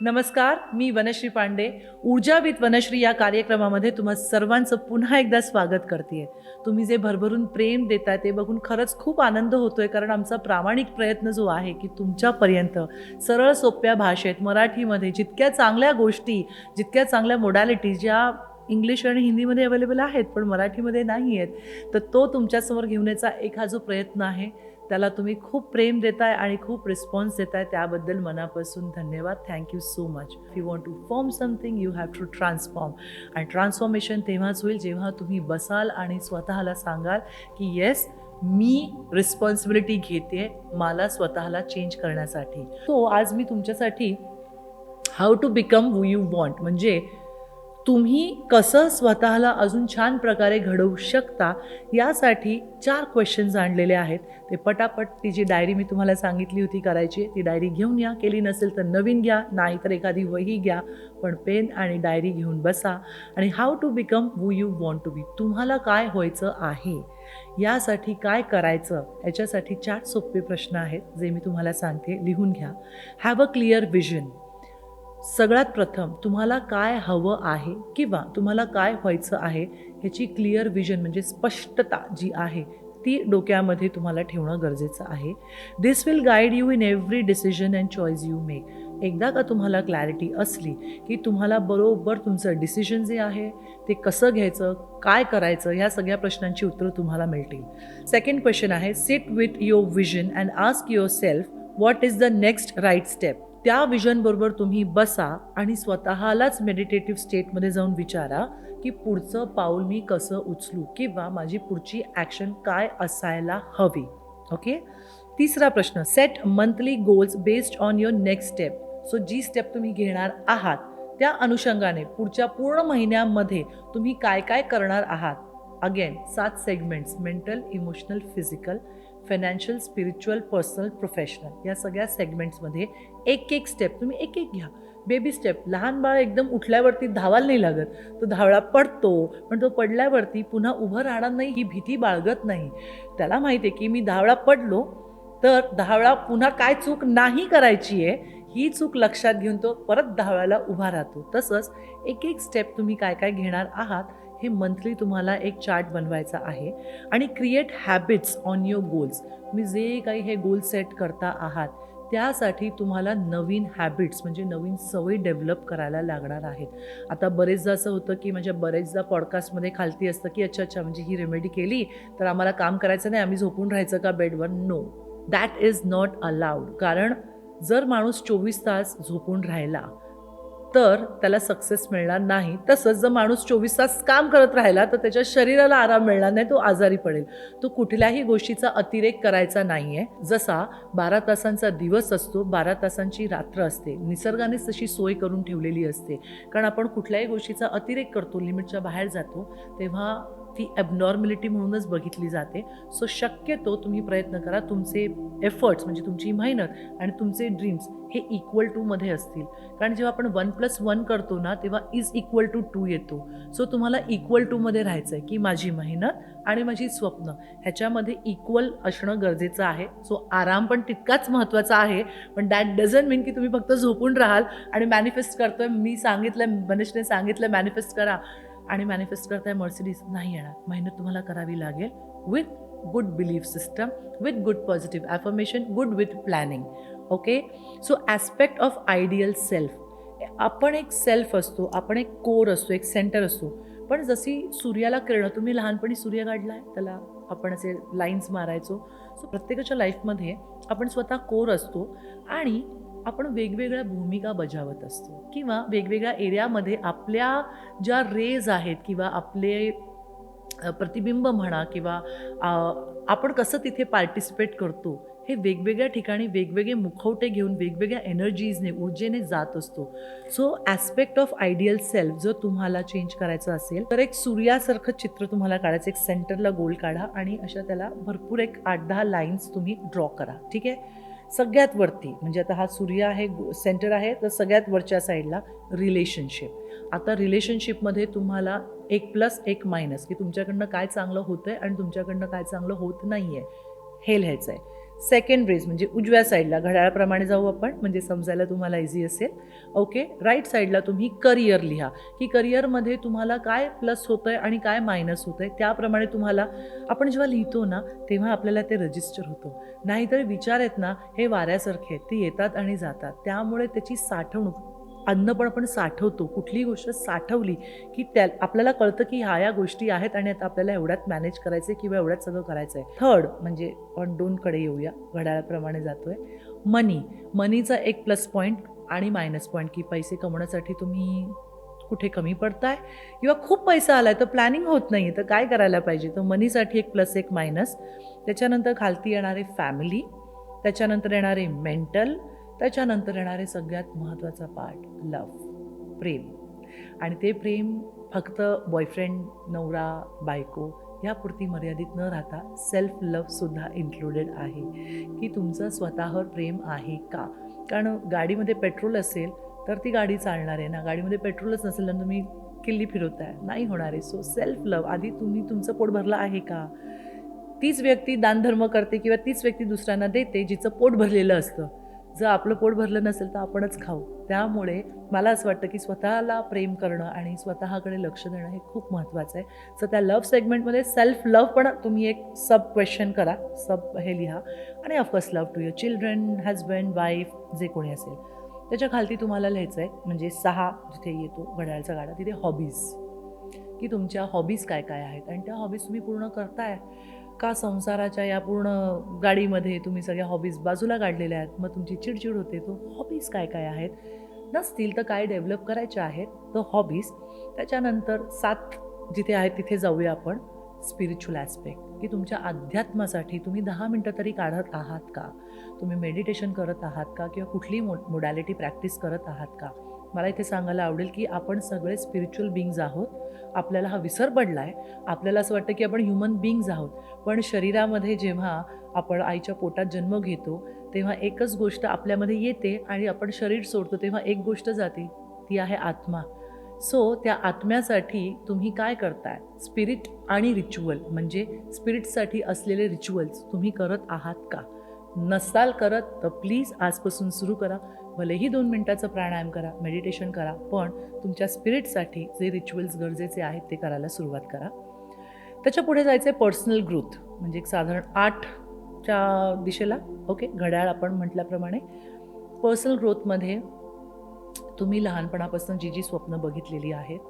नमस्कार, मी वनश्री पांडे. ऊर्जा विथ वनश्री या कार्यक्रमामध्ये तुम्हा सर्वांचं पुन्हा एकदा स्वागत करते. तुम्ही जे भरभरून प्रेम देताय ते बघून खरंच खूप आनंद होतोय, कारण आमचा प्रामाणिक प्रयत्न जो आहे की तुमच्यापर्यंत सरळ सोप्या भाषेत मराठीमध्ये जितक्या चांगल्या गोष्टी, जितक्या चांगल्या मोडॅलिटी ज्या इंग्लिश आणि हिंदीमध्ये अवेलेबल आहेत पण मराठीमध्ये नाही आहेत, तर तो तुमच्यासमोर घेऊन यायचा एक हा जो प्रयत्न आहे त्याला तुम्ही खूप प्रेम देताय आणि खूप रिस्पॉन्स देताय, त्याबद्दल मनापासून धन्यवाद. Thank you so much. If you want to form something you have to transform. आणि ट्रान्सफॉर्मेशन तेव्हाच होईल जेव्हा तुम्ही बसाल आणि स्वतःला सांगाल की येस, मी रिस्पॉन्सिबिलिटी घेते मला स्वतःला चेंज करण्यासाठी. सो आज मी तुमच्यासाठी how to become who you want, म्हणजे तुम्ही कसं स्वतःला अजून छान प्रकारे घडवू शकता यासाठी 4 क्वेश्चन्स आणलेले आहेत. ते पटापट ती जी डायरी मी तुम्हाला सांगितली होती करायची, ती डायरी घेऊन या. केली नसेल तर नवीन घ्या, नाही तर एखादी वही घ्या, पण पेन आणि डायरी घेऊन बसा. आणि how to become who you want to be, तुम्हाला काय व्हायचं आहे यासाठी काय करायचं, याच्यासाठी 4 सोपे प्रश्न आहेत जे मी तुम्हाला सांगते, लिहून घ्या. Have a clear vision. सगळ्यात प्रथम तुम्हाला काय हवं आहे किंवा तुम्हाला काय व्हायचं आहे ह्याची क्लिअर विजन म्हणजे स्पष्टता जी आहे ती डोक्यामध्ये तुम्हाला ठेवणं गरजेचं आहे. This will guide you in every decision and choice you make. एकदा का तुम्हाला क्लॅरिटी असली की तुम्हाला बरोबर तुमचं डिसिजन जे आहे ते कसं घ्यायचं, काय करायचं, ह्या सगळ्या प्रश्नांची उत्तरं तुम्हाला मिळतील. सेकंड क्वेश्चन आहे, sit with your vision and ask yourself what is the next right step. त्या विजनबरोबर तुम्ही बसा आणि स्वतःलाच मेडिटेटिव्ह स्टेटमध्ये जाऊन विचारा की पुढचं पाऊल मी कसं उचलू किंवा माझी पुढची ॲक्शन काय असायला हवी. ओके. तिसरा प्रश्न, set monthly goals based on your next step. So जी स्टेप तुम्ही घेणार आहात त्या अनुषंगाने पुढच्या पूर्ण महिन्यामध्ये तुम्ही काय काय करणार आहात. Again 7 segments, mental, emotional, physical, financial, spiritual, personal, professional, या सगळ्या सेगमेंट्समध्ये एक एक स्टेप तुम्ही एक एक घ्या. Baby step. लहान बाळ एकदम उठल्यावरती धावायला नाही लागत, तो धावळा पडतो, पण तो पडल्यावरती पुन्हा उभं राहणार नाही ही भीती बाळगत नाही. त्याला माहिती आहे की मी धावळा पडलो तर धावळा पुन्हा काय चूक नाही करायची आहे ही चूक लक्षात घेऊन तो परत धावळ्याला उभा राहतो. तसंच एक एक स्टेप तुम्ही काय काय घेणार आहात हे मंथली तुम्हाला एक चार्ट बनवायचा आहे. आणि create habits on your goals. तुम्ही जे काही हे गोल सेट करता आहात त्यासाठी तुम्हाला नवीन हॅबिट्स म्हणजे नवीन सवयी डेव्हलप करायला लागणार आहेत. आता बरेचदा असं होतं की म्हणजे बरेचदा पॉडकास्टमध्ये खालती असतं की अच्छा म्हणजे ही रेमेडी केली तर आम्हाला काम करायचं नाही, आम्ही झोपून राहायचं का बेडवर. No, that is not allowed. कारण जर माणूस 24 तास झोपून राहिला तर त्याला सक्सेस मिळणार नाही. तसंच जर माणूस 24 तास काम करत राहिला तर त्याच्या शरीराला आराम मिळणार नाही, तो आजारी पडेल. तो कुठल्याही गोष्टीचा अतिरेक करायचा नाही आहे. जसा 12 तासांचा दिवस असतो, 12 तासांची रात्र असते, निसर्गानेच तशी सोय करून ठेवलेली असते. कारण आपण कुठल्याही गोष्टीचा अतिरेक करतो, लिमिटच्या बाहेर जातो, तेव्हा ती ॲबनॉर्मॅलिटी म्हणूनच बघितली जाते. सो शक्यतो तुम्ही प्रयत्न करा तुमचे एफर्ट्स म्हणजे तुमची मेहनत आणि तुमचे ड्रीम्स हे इक्वल टूमध्ये असतील. कारण जेव्हा आपण 1+1 करतो ना तेव्हा इज इक्वल टू 2 येतो. सो तुम्हाला इक्वल टूमध्ये राहायचं आहे की माझी मेहनत आणि माझी स्वप्न ह्याच्यामध्ये इक्वल असणं गरजेचं आहे. सो आराम पण तितकाच महत्त्वाचा आहे, पण दॅट डझंट मीन की तुम्ही फक्त झोपून राहाल आणि मॅनिफेस्ट करतोय, मी सांगितलं, मनीषने सांगितलं मॅनिफेस्ट करा आणि मॅनिफेस्ट करताय मर्सिडीज, नाही येणार. मेहनत तुम्हाला करावी लागेल with good belief system, with good positive affirmation, good with planning. Okay. So aspect of ideal self. आपण एक सेल्फ असतो, आपण एक कोर असतो, एक सेंटर असतो. पण जशी सूर्याला किरणं, तुम्ही लहानपणी सूर्य काढला आहे त्याला आपण असे लाईन्स मारायचो. सो प्रत्येकाच्या लाईफमध्ये आपण स्वतः कोर असतो आणि आपण वेगवेगळ्या भूमिका बजावत असतो किंवा वेगवेगळ्या एरियामध्ये आपल्या ज्या रेज आहेत किंवा आपले प्रतिबिंब म्हणा किंवा आपण कसं तिथे पार्टिसिपेट करतो हे वेगवेगळ्या ठिकाणी वेगवेगळे मुखवटे घेऊन वेगवेगळ्या एनर्जीजने, ऊर्जेने जात असतो. So aspect of ideal self जर तुम्हाला चेंज करायचं असेल तर एक सूर्यासारखं चित्र तुम्हाला काढायचं. एक सेंटरला गोल काढा आणि अशा त्याला भरपूर एक 8-10 लाईन्स तुम्ही ड्रॉ करा. ठीक आहे. सगळ्यात वरती म्हणजे आता हा सूर्य आहे, सेंटर आहे, तर सगळ्यात वरच्या साईडला रिलेशनशिप. आता रिलेशनशिपमध्ये तुम्हाला 1+, 1- की तुमच्याकडनं काय चांगलं होतं आहे आणि तुमच्याकडनं काय चांगलं होत नाही आहे हे लिहायचं आहे. सेकंड रेज म्हणजे उजव्या साईडला घड्याळाप्रमाणे जाऊ आपण, म्हणजे समजायला तुम्हाला इझी असेल. ओके, राईट साईडला तुम्ही करिअर लिहा की करिअरमध्ये तुम्हाला काय प्लस होतं आहे आणि काय मायनस होतं आहे. त्याप्रमाणे तुम्हाला आपण जेव्हा लिहितो ना तेव्हा आपल्याला ते रजिस्टर होतं. नाहीतर विचार आहेत ना हे वाऱ्यासारखे आहेत, ते येतात आणि जातात. त्यामुळे त्याची साठवणूक, अन्न पण आपण साठवतो, कुठलीही गोष्ट साठवली की आपल्याला कळतं की ह्या गोष्टी आहेत आणि आता आपल्याला एवढ्यात मॅनेज करायचं आहे किंवा एवढ्यात सगळं करायचं आहे. थर्ड म्हणजे आपण 2कडे येऊया, घड्याळाप्रमाणे जातोय. मनीचा एक प्लस पॉईंट आणि मायनस पॉईंट की पैसे कमवण्यासाठी तुम्ही कुठे कमी पडताय किंवा खूप पैसा आलाय तर प्लॅनिंग होत नाही तर काय करायला पाहिजे. तर मनीसाठी एक प्लस एक मायनस. त्याच्यानंतर खालती येणारे फॅमिली, त्याच्यानंतर येणारे मेंटल, त्याच्यानंतर येणारे सगळ्यात महत्त्वाचा पार्ट लव्ह, प्रेम. आणि ते प्रेम फक्त बॉयफ्रेंड, नवरा, बायको यापुरती मर्यादित न राहता सेल्फ लव्हसुद्धा इन्क्लुडेड आहे की तुमचं स्वतःवर प्रेम आहे का. कारण गाडीमध्ये पेट्रोल असेल तर ती गाडी चालणार आहे ना, गाडीमध्ये पेट्रोलच नसेल तर तुम्ही किल्ली फिरवताय, नाही होणार आहे. सो सेल्फ लव्ह, आधी तुम्ही तुमचं पोट भरलं आहे का. तीच व्यक्ती दानधर्म करते किंवा तीच व्यक्ती दुसऱ्यांना देते जिचं पोट भरलेलं असतं. जर आपलं पोट भरलं नसेल तर आपणच खाऊ. त्यामुळे मला असं वाटतं की स्वतःला प्रेम करणं आणि स्वतःकडे लक्ष देणं हे खूप महत्त्वाचं आहे. सो त्या लव्ह सेगमेंटमध्ये सेल्फ लव्ह पण तुम्ही एक सब क्वेश्चन करा, सब हे लिहा. आणि of course love to your children, husband, wife, जे कोणी असेल. त्याच्या खालती तुम्हाला लिहायचं आहे म्हणजे 6 जिथे येतो घड्याळाचा गाडा तिथे हॉबीज, की तुमच्या हॉबीज काय काय आहेत आणि त्या हॉबीज तुम्ही पूर्ण करताय का. संसाराच्या या पूर्ण गाडीमध्ये तुम्ही सगळ्या हॉबीज बाजूला काढलेल्या आहेत, मग तुमची चिडचिड होते. तो हॉबीज काय काय आहेत, नसतील तर काय डेव्हलप करायच्या आहेत तर हॉबीज. त्याच्यानंतर 7 जिथे आहेत तिथे जाऊया आपण, स्पिरिच्युअल ॲस्पेक्ट, की तुमच्या अध्यात्मासाठी तुम्ही 10 मिनटं तरी काढत आहात का. तुम्ही मेडिटेशन करत आहात का किंवा कुठलीही मोडॅलिटी प्रॅक्टिस करत आहात का. मला इथे सांगायला आवडेल की आपण सगळे स्पिरिच्युअल बिंग्ज आहोत. आपल्याला हा विसर पडला आहे, आपल्याला असं वाटतं की आपण ह्युमन बिंग्ज आहोत. पण शरीरामध्ये जेव्हा आपण आईच्या पोटात जन्म घेतो तेव्हा एकच गोष्ट आपल्यामध्ये येते आणि आपण शरीर सोडतो तेव्हा एक गोष्ट जाते, ती आहे आत्मा. सो त्या आत्म्यासाठी तुम्ही काय करताय, स्पिरिट आणि रिच्युअल म्हणजे स्पिरिटसाठी असलेले रिच्युअल्स तुम्ही करत आहात का. नसाल करत तर प्लीज आजपासून सुरू करा. भलेही 2 मिनटाचं प्राणायाम करा, मेडिटेशन करा, पण तुमच्या स्पिरिटसाठी जे रिच्युअल्स गरजेचे आहेत ते करायला सुरुवात करा. त्याच्या पुढे जायचं आहे पर्सनल ग्रोथ, म्हणजे एक साधारण 8च्या दिशेला. ओके, घड्याळ आपण म्हटल्याप्रमाणे पर्सनल ग्रोथमध्ये तुम्ही लहानपणापासून जी जी स्वप्न बघितलेली आहेत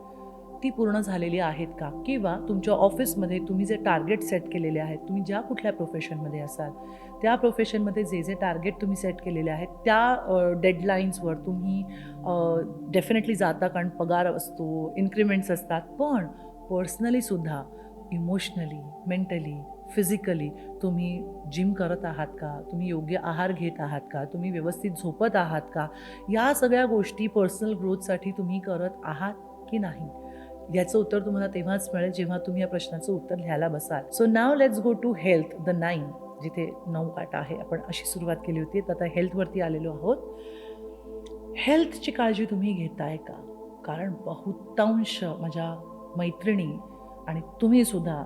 ती पूर्ण झालेली आहेत का. किंवा तुमच्या ऑफिसमध्ये तुम्ही जे टार्गेट सेट केलेले आहेत, तुम्ही ज्या कुठल्या प्रोफेशनमध्ये असाल त्या प्रोफेशनमध्ये जे जे टार्गेट तुम्ही सेट केलेले आहेत त्या डेडलाईन्सवर तुम्ही डेफिनेटली जाता, कारण पगार असतो, इन्क्रिमेंट्स असतात. पण पर्सनलीसुद्धा इमोशनली, मेंटली, फिजिकली तुम्ही जिम करत आहात का, तुम्ही योग्य आहार घेत आहात का, तुम्ही व्यवस्थित झोपत आहात का. या सगळ्या गोष्टी पर्सनल ग्रोथसाठी तुम्ही करत आहात की नाही. याचं उत्तर तुम्हाला तेव्हाच मिळेल जेव्हा तुम्ही या प्रश्नाचं उत्तर लिहायला बसाल. So now let's go to health, the 9, जिथे 9 काटा आहे. आपण अशी सुरुवात केली होती, तर आता हेल्थवरती आलेलो आहोत. हेल्थची काळजी तुम्ही घेताय का. कारण बहुतांश माझ्या मैत्रिणी आणि तुम्हीसुद्धा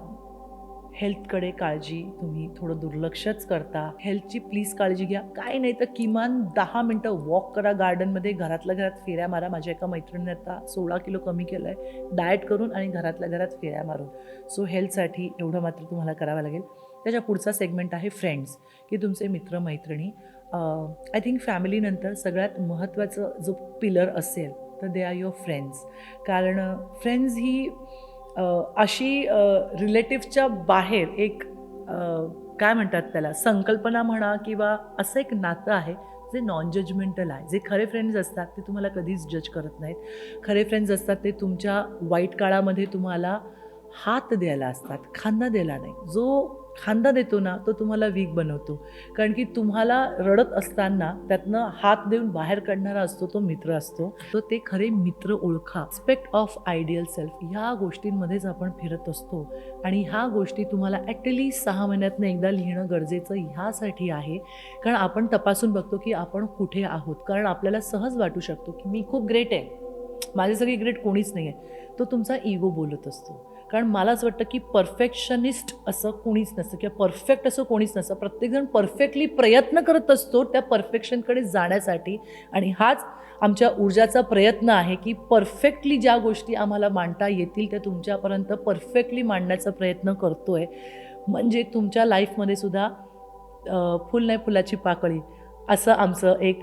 हेल्थकडे काळजी तुम्ही थोडं दुर्लक्षच करता. हेल्थची प्लीज काळजी घ्या. काय नाही तर किमान 10 मिनटं वॉक करा गार्डनमध्ये, घरातल्या घरात फेऱ्या मारा. माझ्या एका मैत्रिणीने आता 16 किलो कमी केलं आहे डाएट करून आणि घरातल्या घरात फेऱ्या मारून. सो हेल्थसाठी एवढं मात्र तुम्हाला करावं लागेल. त्याच्या पुढचा सेगमेंट आहे फ्रेंड्स, की तुमचे मित्रमैत्रिणी. आय थिंक फॅमिलीनंतर सगळ्यात महत्त्वाचं जो पिलर असेल तर दे आर युअर फ्रेंड्स. कारण फ्रेंड्स ही अशी रिलेटिव्हच्या बाहेर एक काय म्हणतात त्याला, संकल्पना म्हणा किंवा असं एक नातं आहे जे नॉन जजमेंटल आहे. जे खरे फ्रेंड्स असतात ते तुम्हाला कधीच जज करत नाहीत. खरे फ्रेंड्स असतात ते तुमच्या वाईट काळामध्ये तुम्हाला हात द्यायला असतात, खांदा द्यायला नाही. जो खांदा देतो ना तो तुम्हाला वीक बनवतो. कारण की तुम्हाला रडत असताना त्यातनं हात देऊन बाहेर काढणारा असतो तो मित्र असतो. तो ते खरे मित्र ओळखा. रिस्पेक्ट ऑफ आयडियल सेल्फ, ह्या गोष्टींमध्येच आपण फिरत असतो. आणि ह्या गोष्टी तुम्हाला ॲटलिस्ट 6 महिन्यातनं एकदा लिहिणं गरजेचं ह्यासाठी आहे. कारण आपण तपासून बघतो की आपण कुठे आहोत. कारण आपल्याला सहज वाटू शकतो की मी खूप ग्रेट आहे, माझे सगळे ग्रेट कोणीच नाही आहे. तो तुमचा इगो बोलत असतो. कारण मला असं वाटतं की परफेक्शनिस्ट असं कोणीच नसतं किंवा परफेक्ट असं कोणीच नसतं. प्रत्येकजण परफेक्टली प्रयत्न करत असतो त्या परफेक्शनकडे जाण्यासाठी. आणि हाच आमच्या ऊर्जाचा प्रयत्न आहे की परफेक्टली ज्या गोष्टी आम्हाला मांडता येतील त्या तुमच्यापर्यंत परफेक्टली मांडण्याचा प्रयत्न करतो आहे. म्हणजे तुमच्या लाईफमध्ये सुद्धा फुल नाही फुलाची पाकळी असं आमचं एक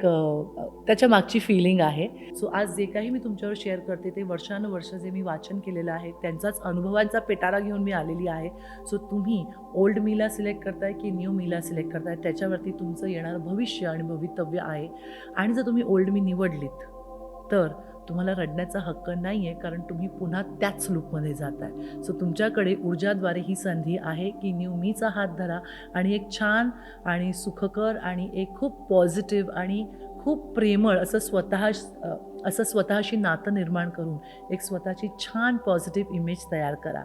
त्याच्या मागची फिलिंग आहे. सो आज जे काही मी तुमच्यावर शेअर करते ते वर्षानुवर्ष जे मी वाचन केलेलं आहे त्यांचाच अनुभवांचा पेटारा घेऊन मी आलेली आहे. सो तुम्ही ओल्ड मीला सिलेक्ट करताय की न्यू मीला सिलेक्ट करताय त्याच्यावरती तुमचं येणारं भविष्य आणि भवितव्य आहे. आणि जर तुम्ही ओल्ड मी निवडलीत तर तुम्हाला रडण्याचा हक्क नाही आहे, कारण तुम्ही पुन्हा त्याच लूपमध्ये जात आहे. सो तुमच्याकडे ऊर्जाद्वारे ही संधी आहे की न्यू मीचा हात धरा आणि एक छान आणि सुखकर आणि एक खूप पॉझिटिव्ह आणि खूप प्रेमळ असं स्वतःशी नातं निर्माण करून एक स्वतःची छान पॉझिटिव्ह इमेज तयार करा.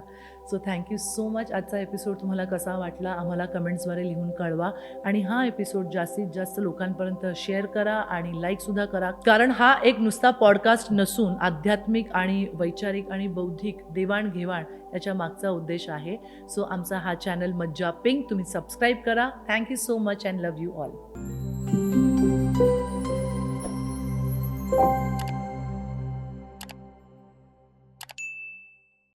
So thank you so much. आजचा एपिसोड तुम्हाला कसा वाटला आम्हाला कमेंट्सद्वारे लिहून कळवा. आणि हा एपिसोड जास्तीत जास्त लोकांपर्यंत शेअर करा आणि लाईकसुद्धा करा, कारण हा एक नुसता पॉडकास्ट नसून आध्यात्मिक आणि वैचारिक आणि बौद्धिक देवाणघेवाण याच्या मागचा उद्देश आहे. सो आमचा हा चॅनल मज्जा पिंक तुम्ही सबस्क्राईब करा. Thank you so much and love you all.